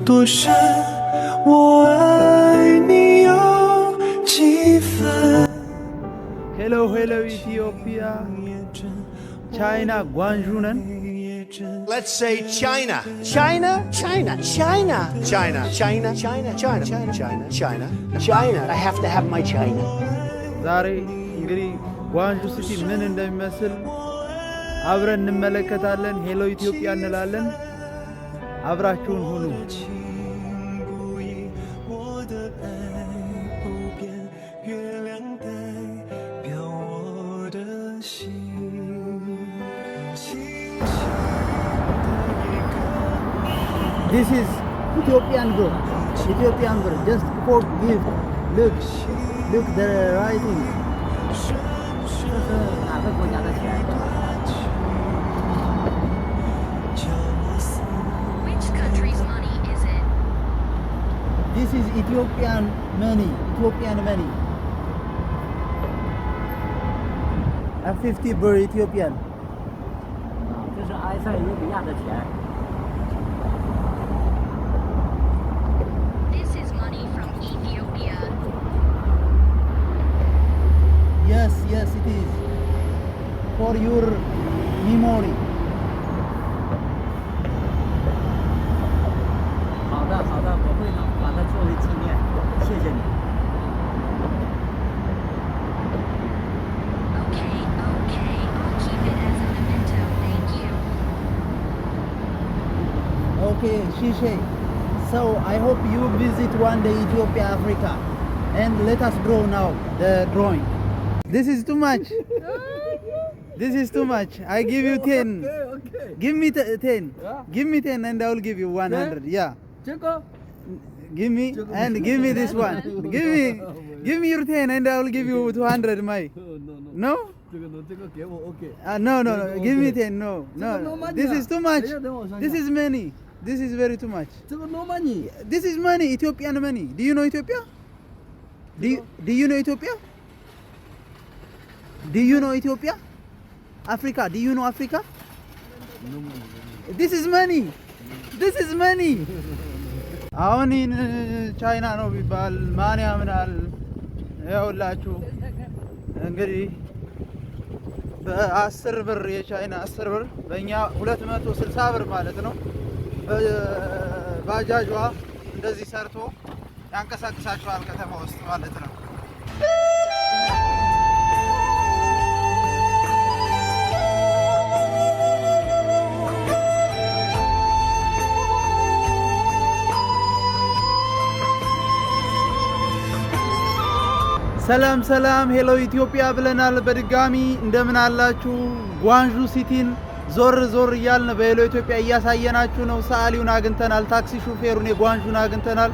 多深，我爱你有几分。 Hello Ethiopia China Guangzhou ነን Let's say China. China, China, China, China, China, China, China, China, China, China, China. I have to have my China. ዛሬ እንግዲህ ጓንዡ ሲቲ ምን እንደሚመስል አብረን እንመለከታለን። ሄሎ ኢትዮጵያ እንላለን። አብራችሁን ሁኑ። This is Ethiopian girl. Ethiopian girl. Just forgive. Look the writing. Which country's money is it? This is Ethiopian money. Ethiopian money. A 50 birr Ethiopian. 这是埃塞俄比亚的钱。 This is money from Ethiopia. Yes, it is. For your memory. 好的，我会把它作为纪念，谢谢你。 Okay, I'll keep it as a memento, thank you. Okay, Shishe. So I hope you visit one day Ethiopia, Africa, and let us draw now the drawing. This is too much. This is too much. I give you 10. Okay. Give me 10. Yeah. Give me 10 and I will give you 100. Yeah. 这个 Give me and give me this one. Give me your 10 and I will give you 200. My. No? 这个给我 OK。 No. Give me 10. No. no money. This is too much. 等我想想。 This is money. This is very too much. 这个 no money。 This is money, Ethiopian money. Do you know Ethiopia? Do you know Ethiopia? Do you know Ethiopia? Africa. Do you know Africa? No money. This is money. This is money. አሁን ቻይና ነው ቢባል ማን ያምናል? ያውላችሁ እንግዲህ በ10 ብር የቻይና 10 ብር በእኛ 260 ብር ማለት ነው። ባጃጇ እንደዚህ ሰርቶ ያንቀሳቅሳችኋል ከተማ ውስጥ ማለት ነው። ሰላም ሄሎ ኢትዮጵያ ብለናል። በድጋሚ እንደምን አላችሁ? ጓንዡ ሲቲን ዞር እያልን በሄሎ ኢትዮጵያ እያሳየናችሁ ነው። ሰዓሊውን አግኝተናል። ታክሲ ሹፌሩን የጓንዡን አግኝተናል።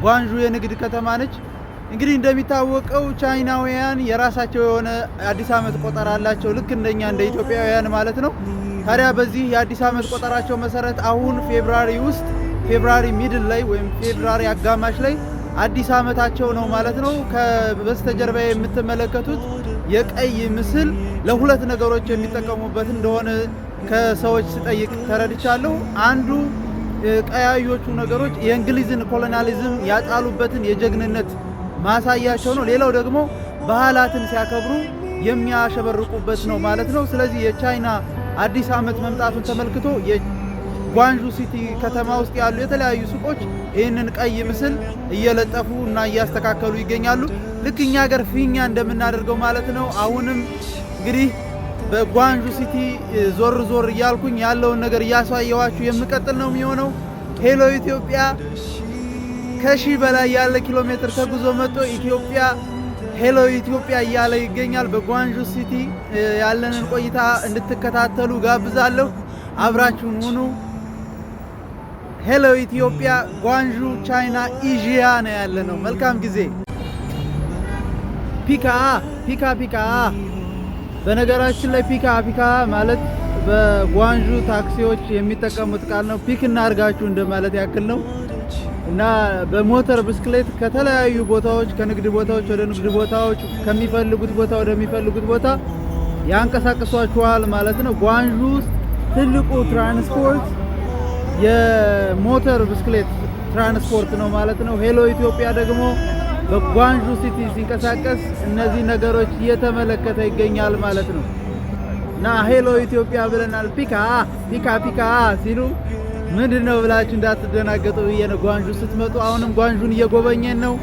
ጓንዡ የንግድ ከተማ ነች። እንግዲህ እንደሚታወቀው ቻይናውያን የራሳቸው የሆነ አዲስ ዓመት ቆጠራ አላቸው፣ ልክ እንደኛ እንደ ኢትዮጵያውያን ማለት ነው። ታዲያ በዚህ የአዲስ ዓመት ቆጠራቸው መሰረት አሁን ፌብራሪ ሚድል ላይ ወይም ፌብራሪ አጋማሽ ላይ አዲስ ዓመታቸው ነው ማለት ነው። ከበስተጀርባ የምትመለከቱት የቀይ ምስል ለሁለት ነገሮች የሚጠቀሙበት እንደሆነ ከሰዎች ስጠይቅ ተረድቻለሁ። አንዱ ቀያዮቹ ነገሮች የእንግሊዝን ኮሎኒያሊዝም ያጣሉበትን የጀግንነት ማሳያቸው ነው። ሌላው ደግሞ ባህላትን ሲያከብሩ የሚያሸበርቁበት ነው ማለት ነው። ስለዚህ የቻይና አዲስ ዓመት መምጣቱን ተመልክቶ ጓንዡ ሲቲ ከተማ ውስጥ ያሉ የተለያዩ ሱቆች ይህንን ቀይ ምስል እየለጠፉ እና እያስተካከሉ ይገኛሉ። ልክ እኛ ሀገር ፊኛ እንደምናደርገው ማለት ነው። አሁንም እንግዲህ በጓንዡ ሲቲ ዞር እያልኩኝ ያለውን ነገር እያሳየዋችሁ የምቀጥል ነው የሚሆነው። ሄሎ ኢትዮጵያ ከሺህ በላይ ያለ ኪሎ ሜትር ተጉዞ መጥቶ ኢትዮጵያ ሄሎ ኢትዮጵያ እያለ ይገኛል። በጓንዡ ሲቲ ያለንን ቆይታ እንድትከታተሉ ጋብዛለሁ። አብራችሁን ሁኑ። ሄሎ ኢትዮጵያ ጓንዡ ቻይና ኢዥያ ነው ያለ ነው። መልካም ጊዜ። ፒካ በነገራችን ላይ ፒካ ማለት በጓንዡ ታክሲዎች የሚጠቀሙት ቃል ነው። ፒክ እናርጋችሁ እንደማለት ያክል ነው። እና በሞተር ብስክሌት ከተለያዩ ቦታዎች ከንግድ ቦታዎች ወደ ንግድ ቦታዎች ከሚፈልጉት ቦታ ወደሚፈልጉት ቦታ ያንቀሳቅሷቸዋል ማለት ነው። ጓንዡ ውስጥ ትልቁ ትራንስፖርት የሞተር ብስክሌት ትራንስፖርት ነው ማለት ነው። ሄሎ ኢትዮጵያ ደግሞ በጓንዡ ሲቲ ሲንቀሳቀስ እነዚህ ነገሮች እየተመለከተ ይገኛል ማለት ነው። እና ሄሎ ኢትዮጵያ ብለናል። ፒካ ፒካ ሲሉ ምንድነው ብላችሁ እንዳትደናገጡ ብዬ ነው። ጓንዡ ስትመጡ አሁንም ጓንዡን እየጎበኘን ነው።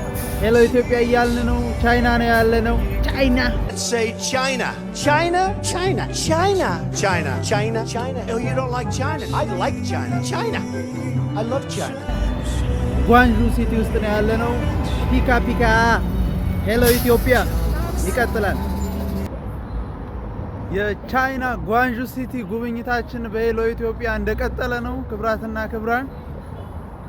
ሄሎ ኢትዮጵያ እያልን ነው። ቻይና ነው ያለ ነው። ቻይና Let's say China. China, China, China, China, China, China. Oh, you don't like China? I like China. China. I love China. ጓንዡ ሲቲ ውስጥ ነው ያለ ነው። ፒካ ሄሎ ኢትዮጵያ ይቀጥላል። የቻይና ጓንዡ ሲቲ ጉብኝታችን በሄሎ ኢትዮጵያ እንደቀጠለ ነው። ክብራትና ክብራን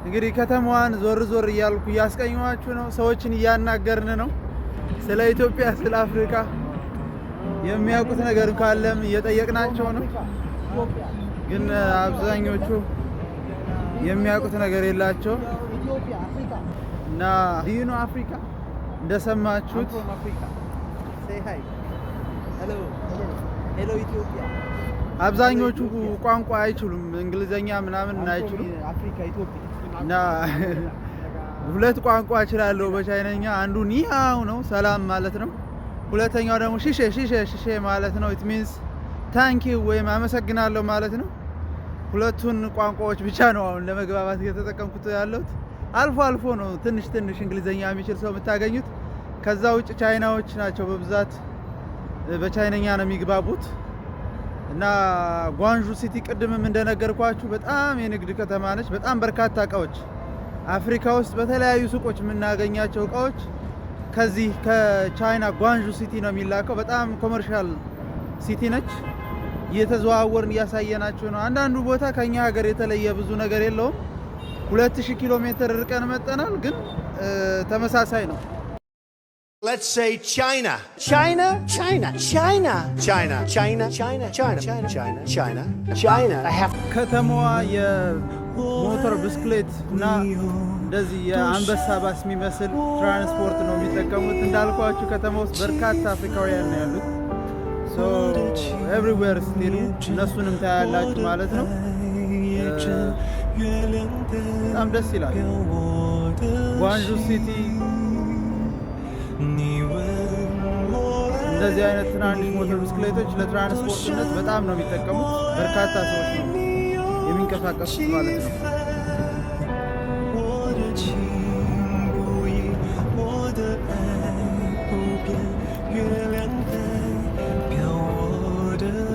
እንግዲህ ከተማዋን ዞር እያልኩ እያስቀኘኋችሁ ነው። ሰዎችን እያናገርን ነው። ስለ ኢትዮጵያ፣ ስለ አፍሪካ የሚያውቁት ነገር ካለም እየጠየቅናቸው ነው። ግን አብዛኞቹ የሚያውቁት ነገር የላቸው እና ዲዩኖ አፍሪካ እንደሰማችሁት ሄሎ ኢትዮጵያ አብዛኞቹ ቋንቋ አይችሉም፣ እንግሊዘኛ ምናምን አይችሉም። እና ሁለት ቋንቋ እችላለሁ በቻይነኛ። አንዱ ኒሃው ነው ሰላም ማለት ነው። ሁለተኛው ደግሞ ሺሼ ማለት ነው። ኢት ሚንስ ታንክ ዩ ወይም አመሰግናለሁ ማለት ነው። ሁለቱን ቋንቋዎች ብቻ ነው አሁን ለመግባባት እየተጠቀምኩት ያለሁት። አልፎ ነው ትንሽ እንግሊዘኛ የሚችል ሰው የምታገኙት። ከዛ ውጭ ቻይናዎች ናቸው በብዛት በቻይነኛ ነው የሚግባቡት። እና ጓንዡ ሲቲ ቅድምም እንደነገርኳችሁ በጣም የንግድ ከተማ ነች። በጣም በርካታ እቃዎች አፍሪካ ውስጥ በተለያዩ ሱቆች የምናገኛቸው እቃዎች ከዚህ ከቻይና ጓንዡ ሲቲ ነው የሚላከው። በጣም ኮመርሻል ሲቲ ነች። እየተዘዋወርን እያሳየናችሁ ነው። አንዳንዱ ቦታ ከኛ ሀገር የተለየ ብዙ ነገር የለውም። 2000 ኪሎ ሜትር ርቀን መጠናል፣ ግን ተመሳሳይ ነው። Let's say China. China, China, China, China, China, China, China, China, China, China. I have ከተማዋ የሞተር ብስክሌት እና እንደዚህ የአንበሳ ባስ የሚመስል ትራንስፖርት ነው የሚጠቀሙት። እንዳልኳችሁ ከተማ ውስጥ በርካታ አፍሪካውያን ነው ያሉት። ሶ ኤቭሪዌር ስትሄዱ እነሱንም ታያላችሁ ማለት ነው። በጣም ደስ ይላል። ጓንዡ ሲቲ እንደዚህ አይነት ትናንሽ ሞተር ብስክሌቶች ለትራንስፖርትነት በጣም ነው የሚጠቀሙት። በርካታ ሰዎች ነው የሚንቀሳቀሱት ማለት ነው።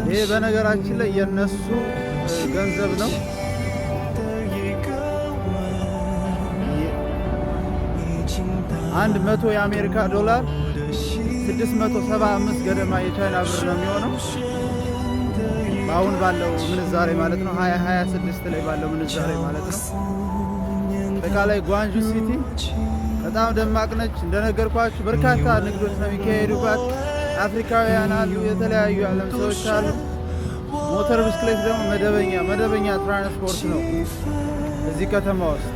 ይሄ በነገራችን ላይ የነሱ ገንዘብ ነው። አንድ 100 የአሜሪካ ዶላር 675 ገደማ የቻይና ብር ነው የሚሆነው አሁን ባለው ምንዛሬ ማለት ነው። 2026 ላይ ባለው ምንዛሬ ማለት ነው። በቃላይ ጓንዡ ሲቲ በጣም ደማቅ ነች። እንደነገርኳችሁ በርካታ ንግዶች ነው የሚካሄዱባት። አፍሪካውያን አሉ፣ የተለያዩ ዓለም ሰዎች አሉ። ሞተር ብስክሌት ደግሞ መደበኛ ትራንስፖርት ነው እዚህ ከተማ ውስጥ።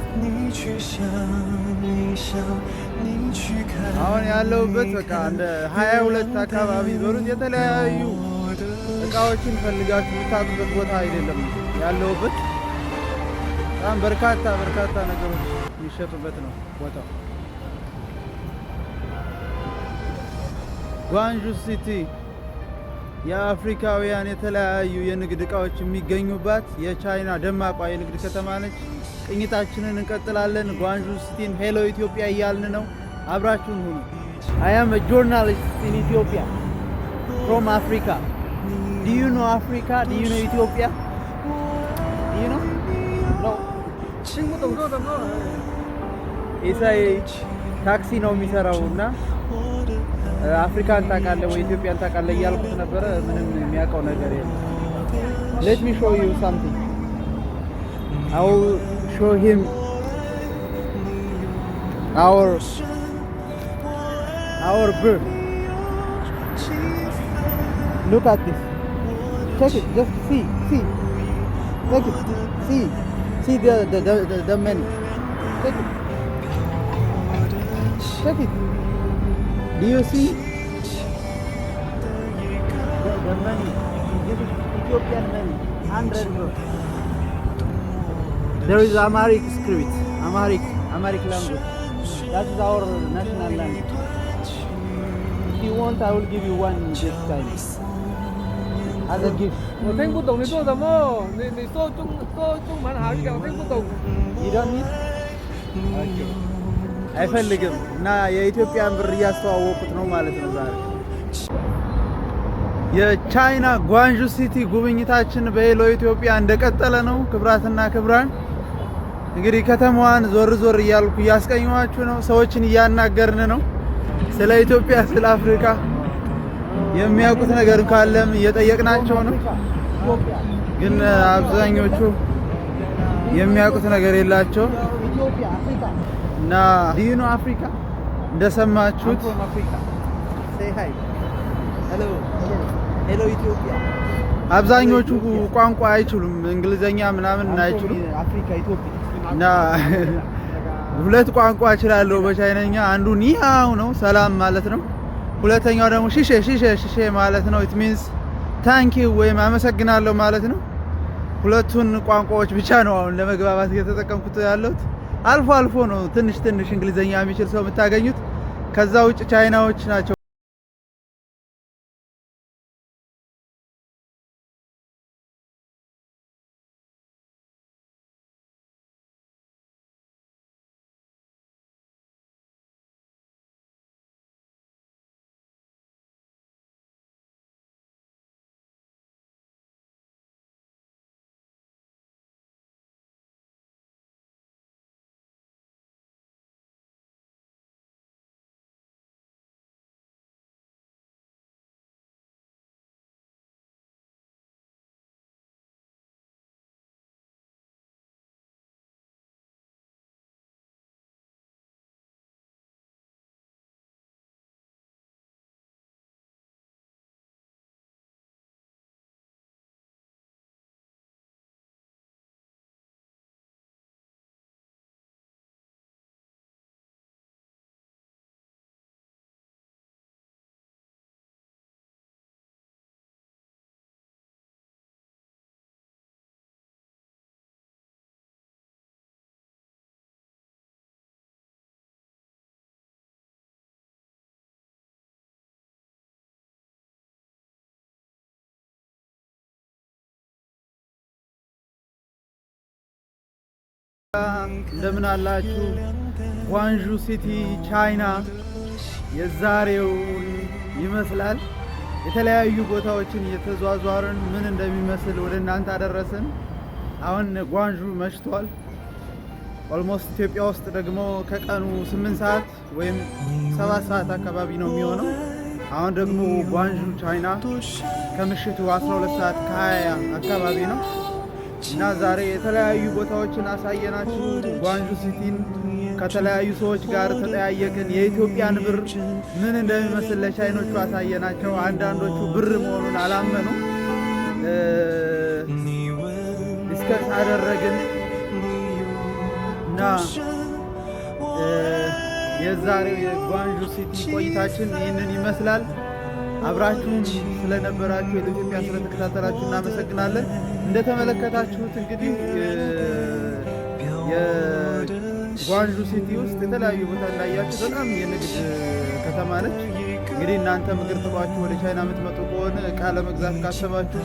አሁን ያለውበት በቃ እንደ 22 አካባቢ በሩት የተለያዩ እቃዎችን ፈልጋችሁ የምታጡበት ቦታ አይደለም ያለውበት። በጣም በርካታ ነገሮች የሚሸጡበት ነው ቦታው። ጓንዡ ሲቲ የአፍሪካውያን የተለያዩ የንግድ እቃዎች የሚገኙባት የቻይና ደማቋ የንግድ ከተማ ነች። ቅኝታችንን እንቀጥላለን። ጓንዡ ሲቲን ሄሎ ኢትዮጵያ እያልን ነው። አብራችሁን ሁኑ። I am a journalist in Ethiopia from Africa. Do you know Africa? Do you know Ethiopia? Do you know? No. ኢሳይ ታክሲ ነው የሚሰራው እና አፍሪካን ታውቃለህ ወይ ኢትዮጵያን ታውቃለህ እያልኩት ነበረ። ምንም የሚያውቀው ነገር የለም። Let me show you something. I will show him our bird. Look at this. Check it. Just see. Take it. See the men. Take it. Check it. Do you see the money? This is Ethiopian money. 100 bro. There is Amharic script. Amharic language. That is our national language. If you want, I will give you one this time as a gift. 我听不懂你说什么，你说中文好一点，我听不懂。 You don't need? Okay. አይፈልግም እና የኢትዮጵያን ብር እያስተዋወቁት ነው ማለት ነው ዛሬ። የቻይና ጓንዡ ሲቲ ጉብኝታችን በሄሎ ኢትዮጵያ እንደቀጠለ ነው። ክብራትና ክብራን እንግዲህ ከተማዋን ዞር ዞር እያልኩ እያስቀኘኋችሁ ነው። ሰዎችን እያናገርን ነው። ስለ ኢትዮጵያ፣ ስለ አፍሪካ የሚያውቁት ነገር ካለም እየጠየቅናቸው ነው። ግን አብዛኞቹ የሚያውቁት ነገር የላቸው እና ዲኑ አፍሪካ እንደሰማችሁት say hi hello hello ኢትዮጵያ አብዛኞቹ ቋንቋ አይችሉም፣ እንግሊዘኛ ምናምን አይችሉም። አፍሪካ ኢትዮጵያ እና ሁለት ቋንቋ እችላለሁ በቻይነኛ። አንዱ ኒሃው ነው ሰላም ማለት ነው። ሁለተኛው ደግሞ ሺሼ ማለት ነው። it means thank you ወይም አመሰግናለሁ ማለት ነው። ሁለቱን ቋንቋዎች ብቻ ነው አሁን ለመግባባት እየተጠቀምኩት ያለሁት። አልፎ አልፎ ነው ትንሽ እንግሊዘኛ የሚችል ሰው የምታገኙት። ከዛ ውጭ ቻይናዎች ናቸው። እንደምን አላችሁ? ጓንዡ ሲቲ ቻይና የዛሬው ይመስላል። የተለያዩ ቦታዎችን እየተዟዟርን ምን እንደሚመስል ወደ እናንተ አደረስን። አሁን ጓንዡ መሽቷል። ኦልሞስት ኢትዮጵያ ውስጥ ደግሞ ከቀኑ 8 ሰዓት ወይም 7 ሰዓት አካባቢ ነው የሚሆነው። አሁን ደግሞ ጓንዡ ቻይና ከምሽቱ 12 ሰዓት ከ20 አካባቢ ነው እና ዛሬ የተለያዩ ቦታዎችን አሳየናችሁ። ጓንዡ ሲቲን ከተለያዩ ሰዎች ጋር ተጠያየቅን። የኢትዮጵያን ብር ምን እንደሚመስል ለቻይኖቹ አሳየናቸው። አንዳንዶቹ ብር መሆኑን አላመኑ። ዲስከስ አደረግን እና የዛሬው የጓንዡ ሲቲ ቆይታችን ይህንን ይመስላል። አብራችሁን ስለነበራችሁ የኢትዮጵያ ስለተከታተላችሁ እናመሰግናለን። እንደተመለከታችሁት እንግዲህ የጓንዡ ሲቲ ውስጥ የተለያዩ ቦታ እንዳያችሁ በጣም የንግድ ከተማ ነች። እንግዲህ እናንተ እግር ጥሏችሁ ወደ ቻይና የምትመጡ ከሆነ እቃ ለመግዛት ካሰባችሁ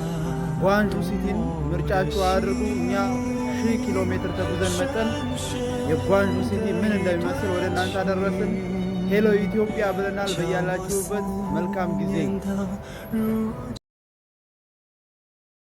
ጓንዡ ሲቲን ምርጫችሁ አድርጉ። እኛ 1000 ኪሎ ሜትር ተጉዘን መጠን የጓንዡ ሲቲ ምን እንደሚመስል ወደ እናንተ አደረስን። ሄሎ ኢትዮጵያ ብለናል። በያላችሁበት መልካም ጊዜ